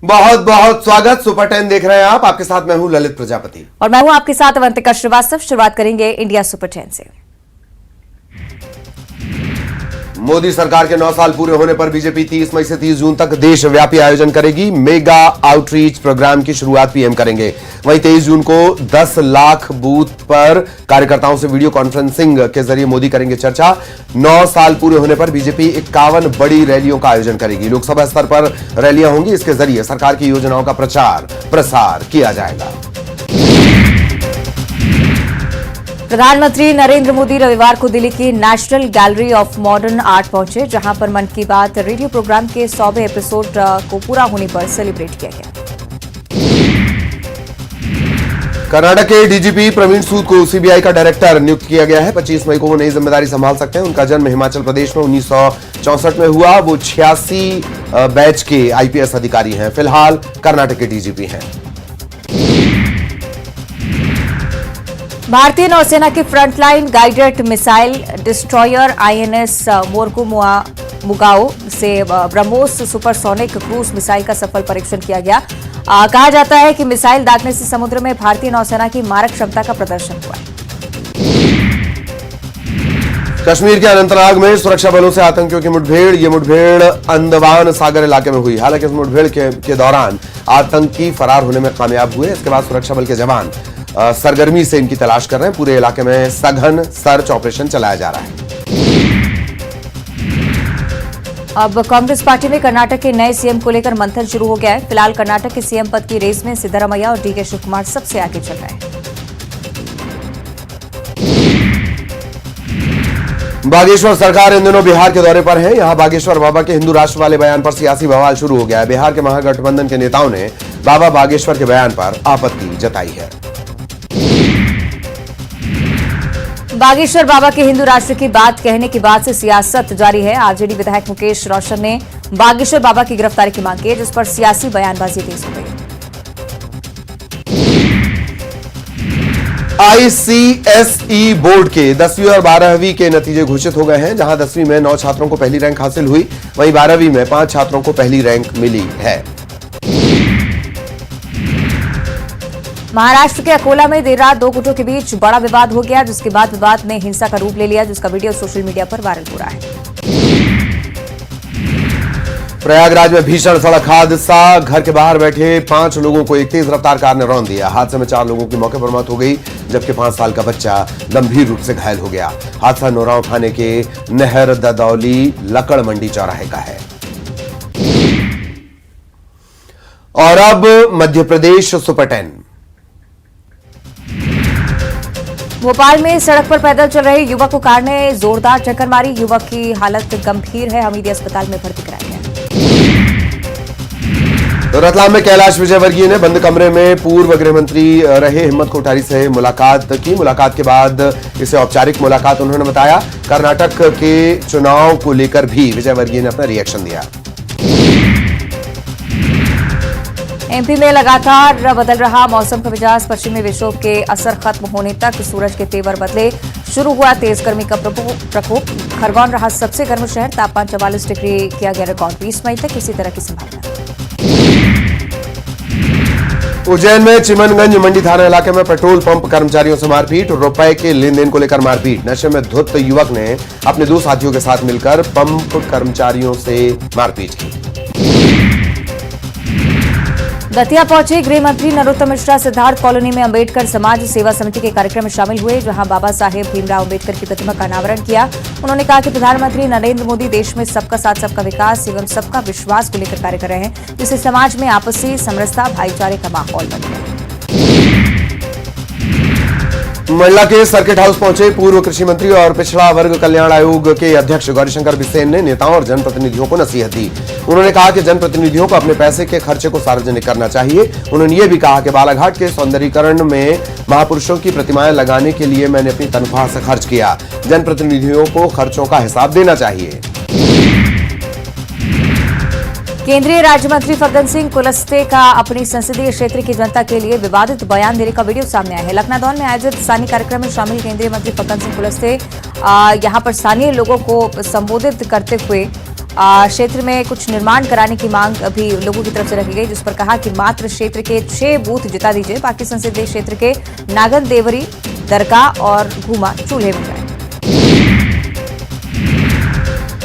बहुत बहुत स्वागत। सुपर 10 देख रहे हैं आप। आपके साथ मैं हूं ललित प्रजापति और मैं हूं आपके साथ अवंतिका श्रीवास्तव। शुरुआत करेंगे इंडिया सुपर 10 से। मोदी सरकार के 9 साल पूरे होने पर बीजेपी 30 मई से 30 जून तक देशव्यापी आयोजन करेगी। मेगा आउटरीच प्रोग्राम की शुरुआत पीएम करेंगे। वहीं 23 जून को 10 लाख बूथ पर कार्यकर्ताओं से वीडियो कॉन्फ्रेंसिंग के जरिए मोदी करेंगे चर्चा। 9 साल पूरे होने पर बीजेपी 51 बड़ी रैलियों का आयोजन करेगी। लोकसभा स्तर पर रैलियां होंगी। इसके जरिए सरकार की योजनाओं का प्रचार प्रसार किया जाएगा। प्रधानमंत्री नरेंद्र मोदी रविवार को दिल्ली की national gallery of modern art पहुंचे, जहां पर मन की बात रेडियो प्रोग्राम के 100वें एपिसोड को पूरा होने पर सेलिब्रेट किया गया। कर्नाटक के डीजीपी प्रवीण सूद को सीबीआई का डायरेक्टर नियुक्त किया गया है। 25 मई को वो नई जिम्मेदारी संभाल सकते हैं। उनका जन्म हिमाचल प्रदेश में 1964 में हुआ। वो 86 बैच के आईपीएस अधिकारी हैं। फिलहाल कर्नाटक के डीजीपी हैं। भारतीय नौसेना की frontline guided missile destroyer INS Mormugao से ब्रह्मोस सुपरसोनिक क्रूज मिसाइल का सफल परीक्षण किया गया। कहा जाता है कि मिसाइल दागने से समुद्र में भारतीय नौसेना की मारक क्षमता का प्रदर्शन हुआ। कश्मीर के अनंतनाग में सुरक्षा बलों से आतंकियों की मुठभेड़। ये मुठभेड़ अंदमान सागर इलाके में हुई। हालांकि इस मुठभेड़ के दौरान आतंकी फरार होने में कामयाब हुए। इसके बाद सुरक्षा बल के जवान सरगर्मी से इनकी तलाश कर रहे हैं। पूरे इलाके में सघन सर्च ऑपरेशन चलाया जा रहा है। अब कांग्रेस पार्टी में कर्नाटक के नए सीएम को लेकर मंथन शुरू हो गया है। फिलहाल कर्नाटक के सीएम पद की रेस में सिद्धरामैया और डीके शिवकुमार सबसे आगे चल रहे हैं। बागेश्वर सरकार इन दिनों बिहार के दौरे पर है। यहां बागेश्वर बाबा के हिंदू राष्ट्र वाले बयान पर सियासी बवाल शुरू हो गया है। बिहार के महागठबंधन के नेताओं ने बाबा बागेश्वर के बयान पर आपत्ति जताई है। बागेश्वर बाबा के हिंदू राष्ट्र की बात कहने के बाद से सियासत जारी है। आरजेडी विधायक मुकेश रोशन ने बागेश्वर बाबा की गिरफ्तारी की मांग की है, जिस पर सियासी बयानबाजी तेज हो गई। आईसीएसई बोर्ड के 10वीं और 12वीं के नतीजे घोषित हो गए हैं। जहां 10वीं में 9 छात्रों को पहली रैंक हासिल हुई, वहीं 12वीं में 5 छात्रों को पहली रैंक मिली है। महाराष्ट्र के अकोला में देर रात 2 गुटों के बीच बड़ा विवाद हो गया, जिसके बाद विवाद ने हिंसा का रूप ले लिया, जिसका वीडियो सोशल मीडिया पर वायरल हो रहा है। प्रयागराज में भीषण सड़क हादसा। घर के बाहर बैठे 5 लोगों को एक तेज रफ्तार कार ने रौंद दिया। हादसे में 4 लोगों की मौके पर मौत हो गई, जबकि 5 साल का बच्चा गंभीर रूप से घायल हो गया। हादसा नौराव थाने के नहर ददौली लकड़ मंडी चौराहे का है। और अब मध्य प्रदेश सुपर 10। भोपाल में सड़क पर पैदल चल रहे युवक को कार ने जोरदार टक्कर मारी। युवक की हालत गंभीर है, हमीदिया अस्पताल में भर्ती कराया गया। तो रतलाम में कैलाश विजयवर्गीय ने बंद कमरे में पूर्व गृह मंत्री रहे हिम्मत कोठारी से मुलाकात की। मुलाकात के बाद इसे औपचारिक मुलाकात उन्होंने बताया। कर्नाटक के चुनाव को लेकर भी विजयवर्गीय ने अपना रिएक्शन दिया। एमपी में लगातार बदल रहा मौसम का मिजाज। पश्चिमी विक्षोभ के असर खत्म होने तक सूरज के तेवर बदले। शुरू हुआ तेज गर्मी का प्रकोप। खरगोन रहा सबसे गर्म शहर। तापमान 44 डिग्री किया गया रिकॉर्ड। 20 मई तक इसी तरह की संभावना। उज्जैन में चिमनगंज मंडी थाना इलाके में पेट्रोल पंप कर्मचारियों से मारपीट। रुपए के लेन देन को लेकर मारपीट। नशे में धुत युवक ने अपने 2 साथियों के साथ मिलकर पंप कर्मचारियों से मारपीट की। दतिया पहुंचे गृह मंत्री नरोत्तम मिश्रा। सिद्धार्थ कॉलोनी में अंबेडकर समाज सेवा समिति के कार्यक्रम में शामिल हुए, जहां बाबा साहेब भीमराव अंबेडकर की प्रतिमा का अनावरण किया। उन्होंने कहा कि प्रधानमंत्री नरेंद्र मोदी देश में सबका साथ सबका विकास एवं सबका विश्वास को लेकर कार्य कर रहे हैं, जिससे समाज में आपसी समरसता भाईचारे का माहौल बन गया। मंडला के सर्किट हाउस पहुंचे पूर्व कृषि मंत्री और पिछड़ा वर्ग कल्याण आयोग के अध्यक्ष गौरीशंकर बिसेन ने नेताओं और जनप्रतिनिधियों को नसीहत दी। उन्होंने कहा कि जनप्रतिनिधियों को अपने पैसे के खर्चे को सार्वजनिक करना चाहिए। उन्होंने ये भी कहा कि बालाघाट के सौंदर्यीकरण में महापुरुषों की प्रतिमाएं लगाने के लिए मैंने अपनी तनख्वाह से खर्च किया। जनप्रतिनिधियों को खर्चों का हिसाब देना चाहिए। केंद्रीय राज्य मंत्री फग्गन सिंह कुलस्ते का अपनी संसदीय क्षेत्र की जनता के लिए विवादित बयान देने का वीडियो सामने आया है। लखनऊ में आयोजित स्थानीय कार्यक्रम में शामिल केंद्रीय मंत्री फग्गन सिंह कुलस्ते यहां पर स्थानीय लोगों को संबोधित करते हुए क्षेत्र में कुछ निर्माण कराने की मांग अभी लोगों की तरफ से रखी गई, जिस पर कहा कि मात्र क्षेत्र के 6 बूथ जिता दीजिए, बाकी संसदीय क्षेत्र के नागन देवरी, दरगाह और घूमा चूल्हे में जाए।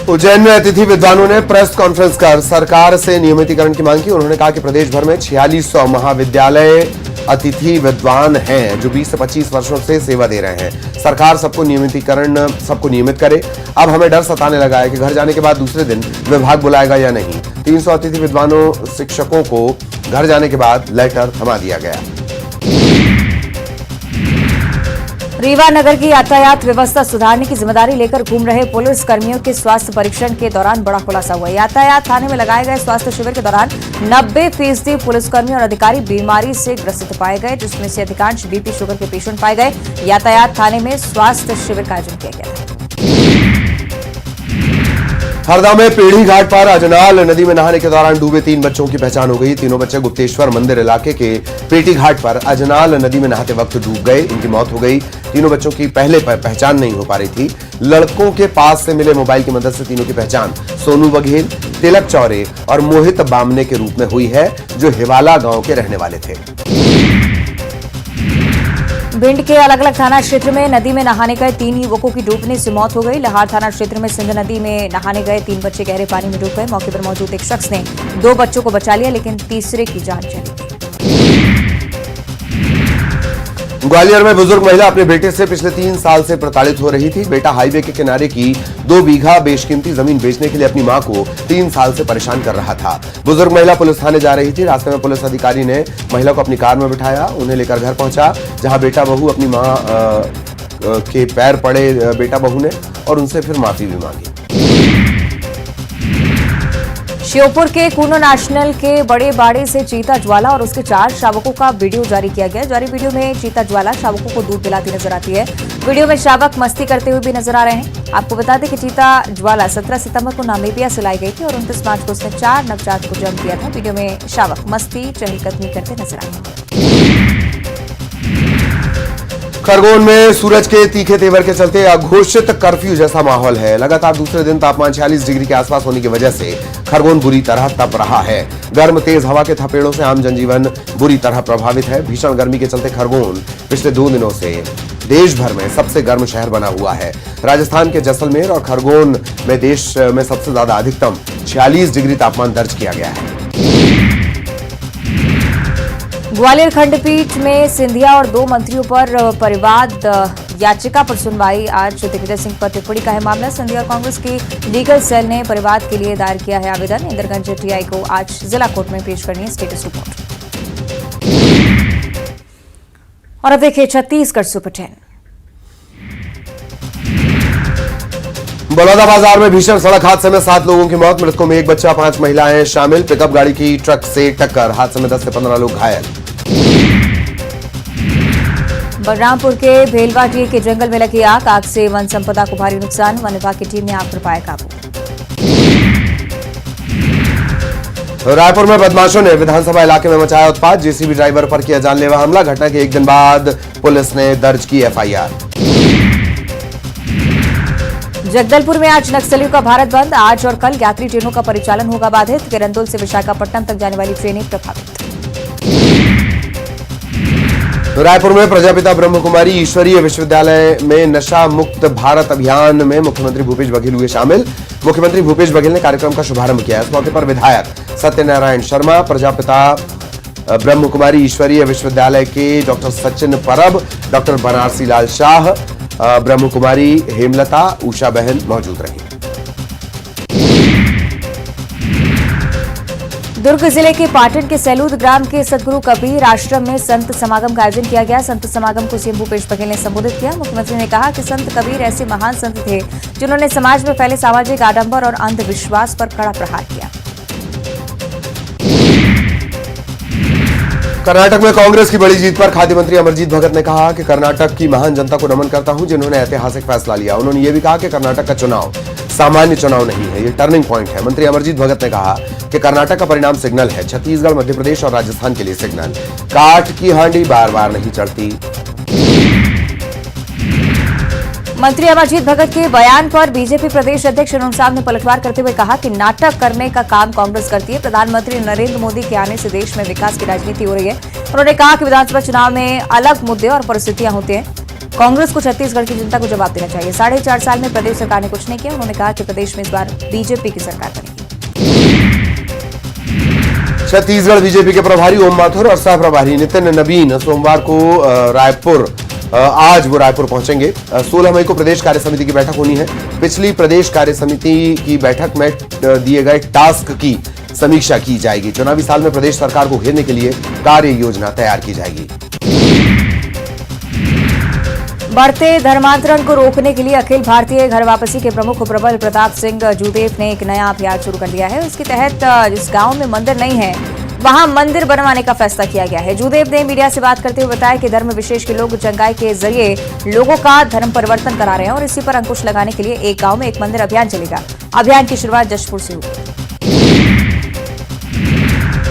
उज्जैन में अतिथि विद्वानों ने प्रेस कॉन्फ्रेंस कर सरकार से नियमितीकरण की मांग की। उन्होंने कहा कि प्रदेश भर में 4600 महाविद्यालय अतिथि विद्वान हैं जो 20 से 25 वर्षों से सेवा दे रहे हैं। सरकार सबको नियमित करे। अब हमें डर सताने लगा है कि घर जाने के बाद दूसरे दिन विभाग बुलाएगा या नहीं। 300 अतिथि विद्वानों शिक्षकों को घर जाने के बाद लेटर थमा दिया गया। रीवा नगर की यातायात व्यवस्था सुधारने की जिम्मेदारी लेकर घूम रहे पुलिस कर्मियों के स्वास्थ्य परीक्षण के दौरान बड़ा खुलासा हुआ। यातायात थाने में लगाए गए स्वास्थ्य शिविर के दौरान 90% पुलिसकर्मी और अधिकारी बीमारी से ग्रसित पाए गए, जिसमें से अधिकांश बीपी शुगर के पेशेंट पाए गए। यातायात थाने में स्वास्थ्य शिविर का आयोजन किया गया। हरदा में पेढ़ी घाट पर अजनाल नदी में नहाने के दौरान डूबे 3 बच्चों की पहचान हो गई। तीनों बच्चे गुप्तेश्वर मंदिर इलाके के पेढ़ी घाट पर अजनाल नदी में नहाते वक्त डूब गए। इनकी मौत हो गई। तीनों बच्चों की पहले पर पहचान नहीं हो पा रही थी। लड़कों के पास से मिले मोबाइल की मदद से तीनों की पहचान सोनू बघेल, तिलक चौरे और मोहित बामने के रूप में हुई है, जो हिवाला गांव के रहने वाले थे। भिंड के अलग अलग थाना क्षेत्र में नदी में नहाने गए 3 युवकों की डूबने से मौत हो गई। लहार थाना क्षेत्र में सिंध नदी में नहाने गए 3 बच्चे गहरे पानी में डूब गए। मौके पर मौजूद एक शख्स ने 2 बच्चों को बचा लिया, लेकिन तीसरे की जान चली गई। ग्वालियर में बुजुर्ग महिला अपने बेटे से पिछले 3 साल से प्रताड़ित हो रही थी। बेटा हाईवे के किनारे की 2 बीघा बेशकीमती जमीन बेचने के लिए अपनी मां को 3 साल से परेशान कर रहा था। बुजुर्ग महिला पुलिस थाने जा रही थी। रास्ते में पुलिस अधिकारी ने महिला को अपनी कार में बिठाया, उन्हें लेकर घर पहुंचा, जहां बेटा बहू अपनी मां के पैर पड़े बेटा बहू ने और उनसे फिर माफी भी मांगी। श्योपुर के कूनो नेशनल के बड़े बाड़े से चीता ज्वाला और उसके 4 शावकों का वीडियो जारी किया गया। जारी वीडियो में चीता ज्वाला शावकों को दूध पिलाती नजर आती है। वीडियो में शावक मस्ती करते हुए भी नजर आ रहे हैं। आपको बता दें कि चीता ज्वाला 17 सितंबर को नामीबिया से लाई गई थी और 29 मार्च को उसने 4 नवजात को जन्म दिया था। वीडियो में शावक मस्ती चहलकदमी करते नजर आए। खरगोन में सूरज के तीखे तेवर के चलते अघोषित कर्फ्यू जैसा माहौल है। लगातार दूसरे दिन तापमान 46 डिग्री के आसपास होने की वजह से खरगोन बुरी तरह तप रहा है। गर्म तेज हवा के थपेड़ों से आम जनजीवन बुरी तरह प्रभावित है। भीषण गर्मी के चलते खरगोन पिछले 2 दिनों से देश भर में सबसे गर्म शहर बना हुआ है। राजस्थान के जैसलमेर और खरगोन में देश में सबसे ज्यादा अधिकतम 46 डिग्री तापमान दर्ज किया गया है। ग्वालियर खंडपीठ में सिंधिया और 2 मंत्रियों पर परिवाद याचिका पर सुनवाई। आज दिग्विजय सिंह पर टिप्पणी का है मामला। सिंधिया और कांग्रेस की लीगल सेल ने परिवाद के लिए दायर किया है आवेदन। इंदरगंज टीआई को आज जिला कोर्ट में पेश करनी है स्टेटस रिपोर्ट। और अब देखिए छत्तीसगढ़ सुपर 10। बलौदा बाजार में भीषण सड़क हादसे में 7 लोगों की मौत। मृतकों में 1 बच्चा, 5 महिलाएं शामिल। पिकअप गाड़ी की ट्रक से टक्कर, हादसे में 10 से 15 लोग घायल। बलरामपुर के भेलवाटिया के जंगल में लगी आग से वन संपदा को भारी नुकसान। वन विभाग की टीम ने आग पर पाया काबू। रायपुर में बदमाशों ने विधानसभा इलाके में मचाया उत्पात। जेसीबी ड्राइवर पर किया जानलेवा हमला। घटना के 1 दिन बाद पुलिस ने दर्ज की एफआईआर। जगदलपुर में आज नक्सलियों का भारत बंद। आज और कल यात्री ट्रेनों का परिचालन होगा बाधित। किरंदुल से विशाखापट्टनम तक जाने वाली ट्रेनें प्रभावित। रायपुर में प्रजापिता ब्रह्म कुमारी ईश्वरीय विश्वविद्यालय में नशा मुक्त भारत अभियान में मुख्यमंत्री भूपेश बघेल हुए शामिल। मुख्यमंत्री भूपेश बघेल ने कार्यक्रम का शुभारंभ किया। इस मौके पर विधायक सत्यनारायण शर्मा, प्रजापिता ब्रह्म कुमारी ईश्वरीय विश्वविद्यालय के डॉक्टर सचिन परब, डॉक्टर बनारसी लाल शाह, ब्रह्म कुमारी हेमलता, उषा बहन मौजूद रही। दुर्ग जिले के पाटन के सैलूद ग्राम के सदगुरु कबीर आश्रम में संत समागम का आयोजन किया गया। संत समागम को सीएम भूपेश बघेल ने संबोधित किया। मुख्यमंत्री ने कहा कि संत कबीर ऐसे महान संत थे जिन्होंने समाज में फैले सामाजिक आडंबर और अंधविश्वास पर कड़ा प्रहार किया। कर्नाटक में कांग्रेस की बड़ी जीत पर खाद्य मंत्री अमरजीत भगत ने कहा कि कर्नाटक की महान जनता को नमन करता हूं जिन्होंने ऐतिहासिक फैसला लिया। उन्होंने ये भी कहा कि कर्नाटक का चुनाव सामान्य चुनाव नहीं है, ये टर्निंग पॉइंट है। मंत्री अमरजीत भगत ने कहा कि कर्नाटक का परिणाम सिग्नल है। छत्तीसगढ़, मध्य प्रदेश और राजस्थान के लिए सिग्नल। काठ की हांडी बार बार नहीं चढ़ती। मंत्री अमरजीत भगत के बयान पर बीजेपी प्रदेश अध्यक्ष अरुण साव ने पलटवार करते हुए कहा कि नाटक करने का काम कांग्रेस करती है। प्रधानमंत्री नरेंद्र मोदी के आने से देश में विकास की राजनीति हो रही है। उन्होंने कहा कि विधानसभा चुनाव में अलग मुद्दे और परिस्थितियां होती हैं। कांग्रेस को छत्तीसगढ़ की जनता को जवाब देना चाहिए। 4.5 साल में प्रदेश सरकार ने कुछ नहीं किया। उन्होंने कहा कि प्रदेश में इस बार बीजेपी की सरकार बनेगी। छत्तीसगढ़ बीजेपी के प्रभारी ओम माथुर और सह प्रभारी नितिन नवीन सोमवार को आज वो रायपुर पहुंचेंगे। 16 मई को प्रदेश कार्य समिति की बैठक होनी है। पिछली प्रदेश कार्य समिति की बैठक में दिए गए टास्क की समीक्षा की जाएगी। चुनावी साल में प्रदेश सरकार को घेरने के लिए कार्य योजना तैयार की जाएगी। बढ़ते धर्मांतरण को रोकने के लिए अखिल भारतीय घर वापसी के प्रमुख प्रबल प्रताप सिंह जूदेव ने एक नया अभियान शुरू कर दिया है। इसके तहत जिस गांव में मंदिर नहीं है वहां मंदिर बनवाने का फैसला किया गया है। जूदेव ने मीडिया से बात करते हुए बताया कि धर्म विशेष के लोग चंगाई के जरिए लोगों का धर्म परिवर्तन करा रहे हैं और इसी पर अंकुश लगाने के लिए एक गांव में एक मंदिर अभियान चलेगा। अभियान की शुरुआत जशपुर से हुई।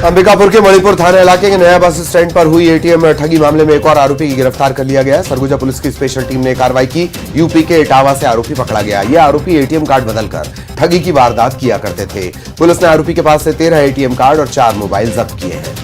अंबिकापुर के मणिपुर थाना इलाके के नया बस स्टैंड पर हुई एटीएम ठगी मामले में एक और आरोपी की गिरफ्तार कर लिया गया। सरगुजा पुलिस की स्पेशल टीम ने कार्रवाई की। यूपी के इटावा से आरोपी पकड़ा गया। यह आरोपी एटीएम कार्ड बदलकर ठगी की वारदात किया करते थे। पुलिस ने आरोपी के पास से 13 एटीएम कार्ड और 4 मोबाइल जब्त किए हैं।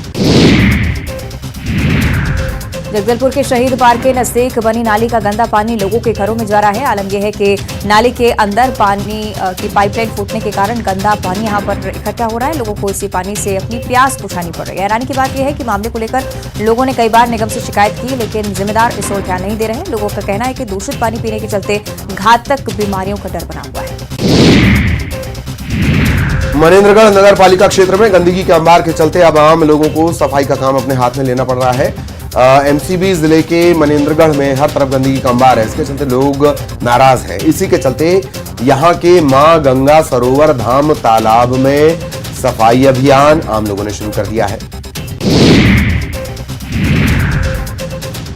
जगदलपुर के शहीद पार्क के नजदीक बनी नाली का गंदा पानी लोगों के घरों में जा रहा है। आलम यह है कि नाली के अंदर पानी की पाइपलाइन फूटने के कारण गंदा पानी यहां पर इकट्ठा हो रहा है। लोगों को इसी पानी से अपनी प्यास बुझानी पड़ रही है। हैरानी की बात यह है कि मामले को लेकर लोगों ने कई बार निगम से शिकायत की, लेकिन जिम्मेदार इस ओर ध्यान नहीं दे रहे। लोगों का कहना है कि दूषित पानी पीने के चलते घातक बीमारियों का डर बना हुआ है। मनेन्द्रगढ़ नगर पालिका क्षेत्र में गंदगी के अंबार के चलते अब आम लोगों को सफाई का काम अपने हाथ में लेना पड़ रहा है। एमसीबी जिले के मनेन्द्रगढ़ में हर तरफ गंदगी का अंबार है। इसके चलते लोग नाराज हैं। इसी के चलते यहां के मां गंगा सरोवर धाम तालाब में सफाई अभियान आम लोगों ने शुरू कर दिया है।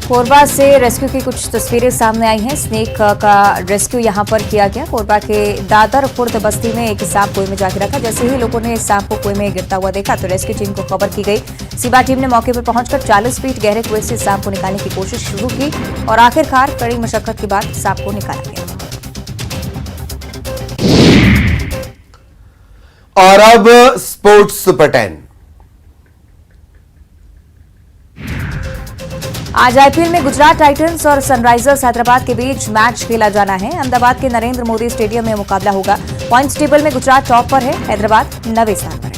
कोरबा से रेस्क्यू की कुछ तस्वीरें सामने आई हैं। स्नेक का रेस्क्यू यहां पर किया गया। कोरबा के दादर खुर्द बस्ती में एक सांप कुएं में जा गिरा था। जैसे ही लोगों ने सांप को कुएं में गिरता हुआ देखा तो रेस्क्यू टीम को खबर की गई। सीबा टीम ने मौके पर पहुंचकर 40 फीट गहरे कुएं से सांप को निकालने की कोशिश शुरू की और आखिरकार कड़ी मशक्कत के बाद सांप को निकाला गया। और अब स्पोर्ट्स सुपर 10। आज आईपीएल में गुजरात टाइटंस और सनराइजर्स हैदराबाद के बीच मैच खेला जाना है। अहमदाबाद के नरेंद्र मोदी स्टेडियम में मुकाबला होगा। पॉइंट्स टेबल में गुजरात टॉप पर है, हैदराबाद 9वें स्थान पर है।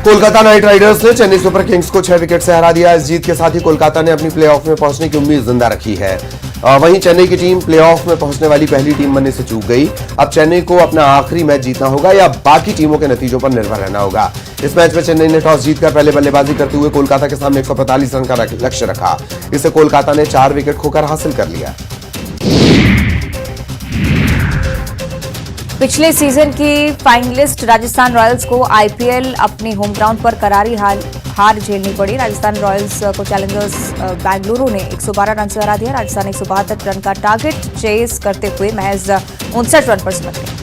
कोलकाता नाइट राइडर्स ने चेन्नई सुपर किंग्स को 6 विकेट से हरा दिया। इस जीत के साथ ही कोलकाता ने अपनी प्लेऑफ में पहुंचने की उम्मीद जिंदा रखी है। वहीं चेन्नई की टीम प्लेऑफ में पहुंचने वाली पहली टीम बनने से चूक गई। अब चेन्नई को अपना आखिरी मैच जीतना होगा या बाकी टीमों के नतीजों पर निर्भर रहना होगा। इस मैच में चेन्नई ने टॉस जीतकर पहले बल्लेबाजी करते हुए कोलकाता के सामने 145 रन का लक्ष्य रखा। इसे कोलकाता ने 4 विकेट खोकर हासिल कर लिया। पिछले सीजन की फाइनलिस्ट राजस्थान रॉयल्स को आईपीएल अपने होम ग्राउंड पर करारी हार झेलनी पड़ी। राजस्थान रॉयल्स को चैलेंजर्स बेंगलुरु ने 112 रन से हरा दिया। राजस्थान 172 रन का टारगेट चेस करते हुए महज 59 रन पर सिमट गई।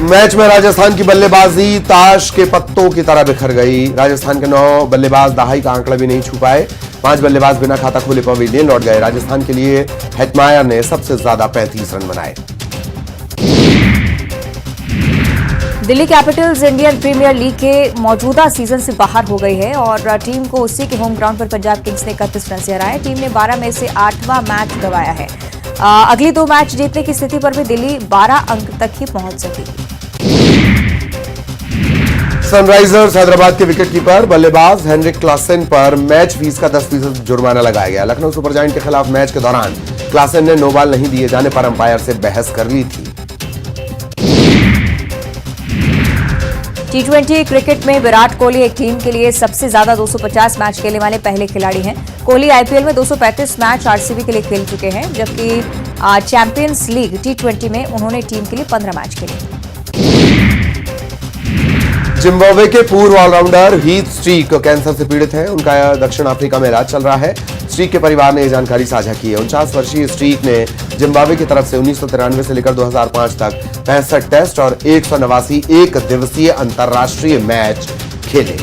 मैच में राजस्थान की बल्लेबाजी ताश के पत्तों की तरह बिखर गई। राजस्थान के 9 बल्लेबाज दहाई का आंकड़ा भी नहीं छू पाए। 5 बल्लेबाज बिना खाता खोले पवेलियन लौट गए। राजस्थान के लिए हेटमायर ने सबसे ज्यादा 35 रन बनाए। Delhi Capitals Indian Premier League के मौजूदा सीजन से बाहर हो गई है और टीम को उसी के होम ग्राउंड पर पंजाब किंग्स ने 31 रन से हराया। टीम ने 12 में से 8वां मैच गंवाया है। अगली 2 मैच जीतने की स्थिति पर भी दिल्ली 12 अंक तक ही पहुंच सकेगी। सनराइजर्स हैदराबाद के विकेटकीपर बल्लेबाज हेनरिक क्लासेन पर मैच फीस का 10% जुर्माना लगाया गया। लखनऊ सुपर जायंट के खिलाफ मैच के दौरान क्लासेन ने नो बॉल नहीं दिए जाने पर अंपायर से बहस कर ली थी। T20 क्रिकेट में विराट कोहली एक टीम के लिए सबसे ज्यादा 250 मैच खेलने वाले पहले खिलाड़ी हैं। कोहली आईपीएल में 235 मैच आरसीबी के लिए खेल चुके हैं, जबकि चैंपियंस लीग T20 में उन्होंने टीम के लिए 15 मैच खेले। जिम्बाब्वे के पूर्व ऑलराउंडर हीथ स्ट्रीक कैंसर से पीड़ित हैं। उनका दक्षिण अफ्रीका में इलाज चल रहा है। स्ट्रीक के परिवार ने यह जानकारी साझा की है। 49 वर्षीय स्ट्रीक ने जिम्बाब्वे की तरफ से 1993 से लेकर 2005 तक 65 टेस्ट और 189 एक दिवसीय अंतर्राष्ट्रीय मैच खेले।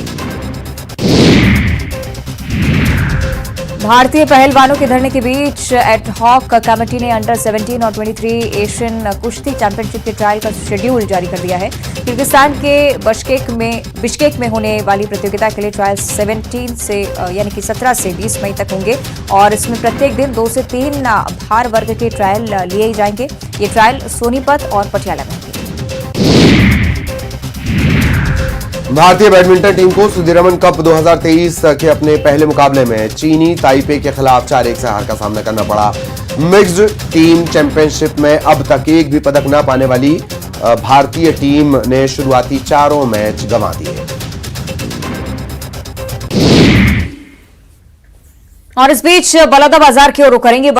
भारतीय पहलवानों के धरने के बीच एडहॉक कमेटी ने अंडर 17 और 23 एशियन कुश्ती चैंपियनशिप के ट्रायल का शेड्यूल जारी कर दिया है। किर्गिस्तान के बिश्केक में होने वाली प्रतियोगिता के लिए ट्रायल 17 से यानी कि 17 से 20 मई तक होंगे और इसमें प्रत्येक दिन 2 से 3 भार वर्ग के ट्रायल लिए जाएंगे। ये ट्रायल सोनीपत और पटियाला में होंगे। भारतीय बैडमिंटन टीम को सुदीरमन कप 2023 के अपने पहले मुकाबले में चीनी ताइपे के खिलाफ 4-1 से हार का सामना करना पड़ा। मिक्स्ड टीम चैंपियनशिप में अब तक एक भी पदक न पाने वाली भारतीय टीम ने शुरुआती चारों मैच गंवा दिए। और इस बीच बलौदाबाजार की ओर रुख करेंगे।